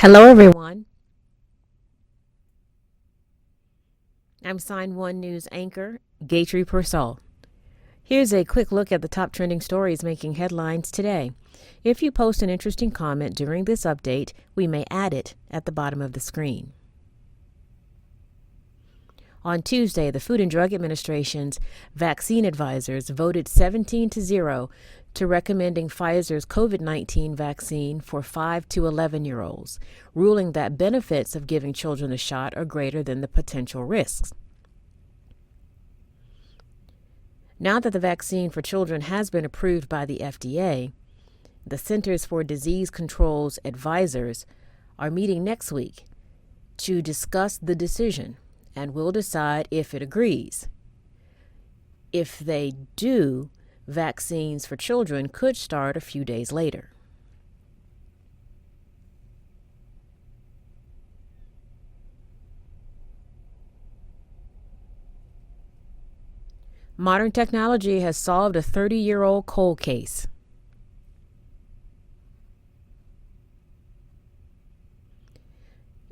Hello, everyone. I'm Sign1News anchor, Gayatri Persall. Here's a quick look at the top trending stories making headlines today. If you post an interesting comment during this update, we may add it at the bottom of the screen. On Tuesday, the Food and Drug Administration's vaccine advisors voted 17-0 to recommending Pfizer's COVID-19 vaccine for 5 to 11-year-olds, ruling that benefits of giving children the shot are greater than the potential risks. Now that the vaccine for children has been approved by the FDA, the Centers for Disease Control's advisors are meeting next week to discuss the decision and will decide if it agrees. If they do, vaccines for children could start a few days later. Modern technology has solved a 30-year-old cold case.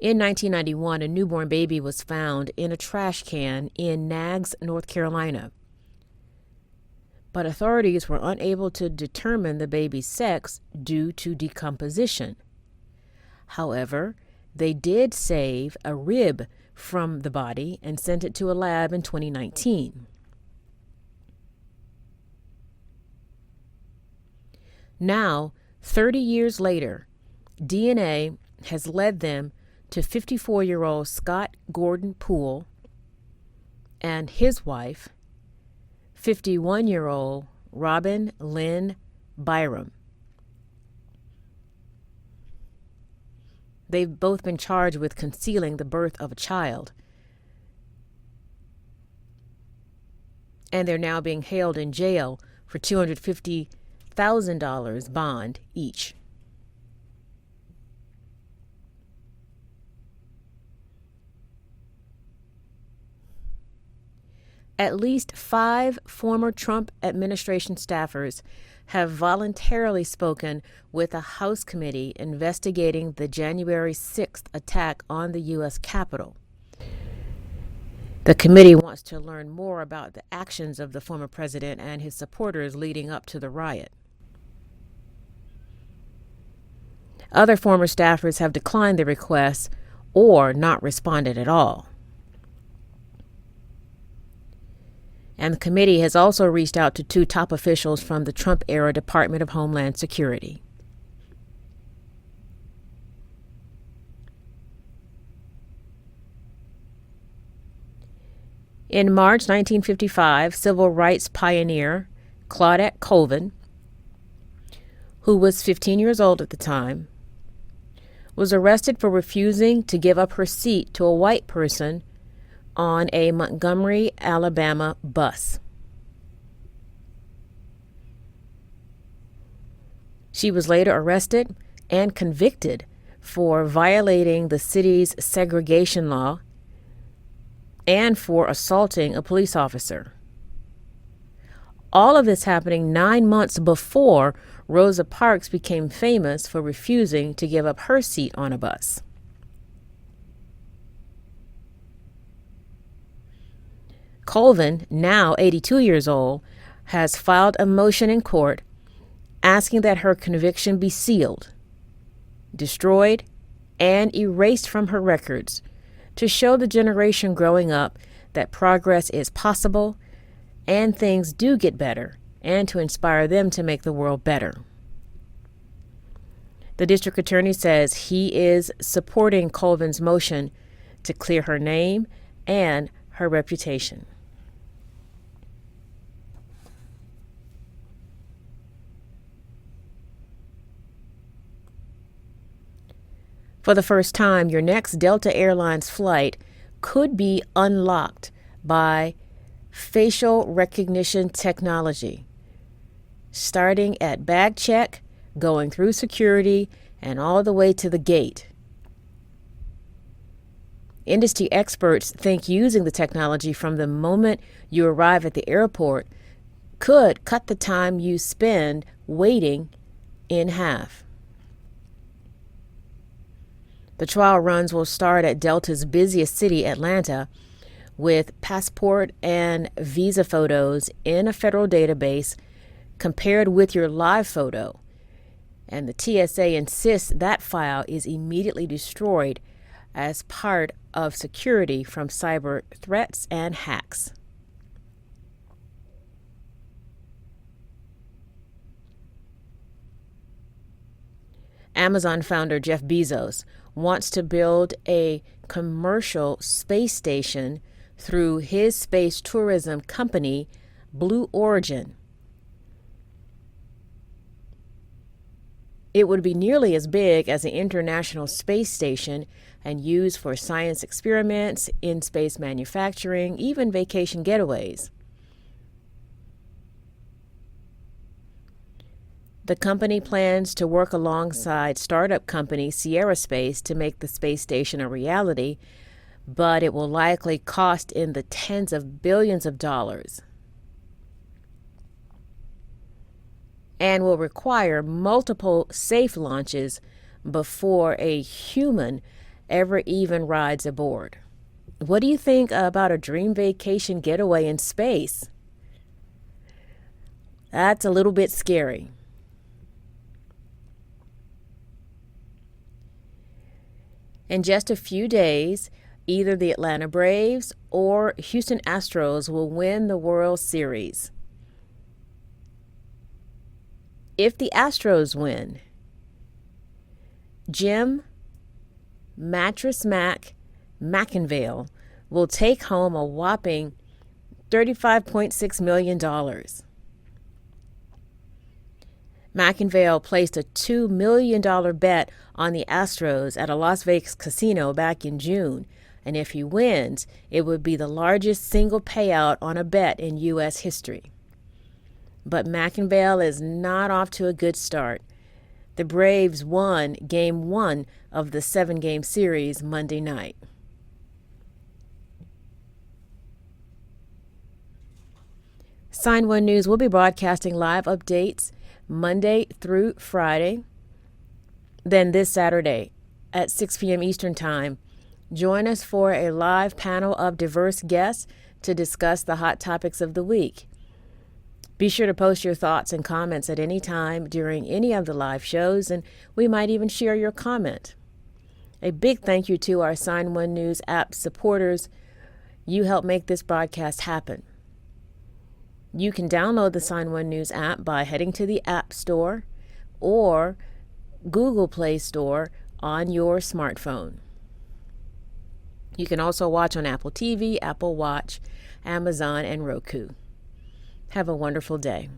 In 1991, a newborn baby was found in a trash can in Nags, North Carolina. But authorities were unable to determine the baby's sex due to decomposition. However, they did save a rib from the body and sent it to a lab in 2019. Now, 30 years later, DNA has led them to 54-year-old Scott Gordon Poole and his wife, 51-year-old Robin Lynn Byram. They've both been charged with concealing the birth of a child, and they're now being held in jail for $250,000 bond each. At least 5 former Trump administration staffers have voluntarily spoken with a House committee investigating the January 6th attack on the U.S. Capitol. The committee wants to learn more about the actions of the former president and his supporters leading up to the riot. Other former staffers have declined the request or not responded at all. And the committee has also reached out to 2 top officials from the Trump-era Department of Homeland Security. In March 1955, civil rights pioneer Claudette Colvin, who was 15 years old at the time, was arrested for refusing to give up her seat to a white person on a Montgomery, Alabama bus. She was later arrested and convicted for violating the city's segregation law and for assaulting a police officer. All of this happening 9 months before Rosa Parks became famous for refusing to give up her seat on a bus. Colvin, now 82 years old, has filed a motion in court asking that her conviction be sealed, destroyed, and erased from her records to show the generation growing up that progress is possible and things do get better, and to inspire them to make the world better. The district attorney says he is supporting Colvin's motion to clear her name and her reputation. For the first time, your next Delta Airlines flight could be unlocked by facial recognition technology, starting at bag check, going through security, and all the way to the gate. Industry experts think using the technology from the moment you arrive at the airport could cut the time you spend waiting in half. The trial runs will start at Delta's busiest city, Atlanta, with passport and visa photos in a federal database compared with your live photo. And the TSA insists that file is immediately destroyed as part of security from cyber threats and hacks. Amazon founder Jeff Bezos wants to build a commercial space station through his space tourism company, Blue Origin. It would be nearly as big as the International Space Station and used for science experiments, in-space manufacturing, even vacation getaways. The company plans to work alongside startup company Sierra Space to make the space station a reality, but it will likely cost in the tens of billions of dollars and will require multiple safe launches before a human ever even rides aboard. What do you think about a dream vacation getaway in space? That's a little bit scary. In just a few days, either the Atlanta Braves or Houston Astros will win the World Series. If the Astros win, Jim Mattress Mac McIngvale will take home a whopping $35.6 million. McIngvale placed a $2 million bet on the Astros at a Las Vegas casino back in June, and if he wins, it would be the largest single payout on a bet in U.S. history. But McIngvale is not off to a good start. The Braves won Game 1 of the 7-game series Monday night. Sign1News will be broadcasting live updates Monday through Friday. Then this Saturday at 6 p.m. Eastern Time, join us for a live panel of diverse guests to discuss the hot topics of the week. Be sure to post your thoughts and comments at any time during any of the live shows, and we might even share your comment. A big thank you to our Sign1News app supporters. You help make this broadcast happen. You can download the Sign1News app by heading to the App Store or Google Play Store on your smartphone. You can also watch on Apple TV, Apple Watch, Amazon, and Roku. Have a wonderful day.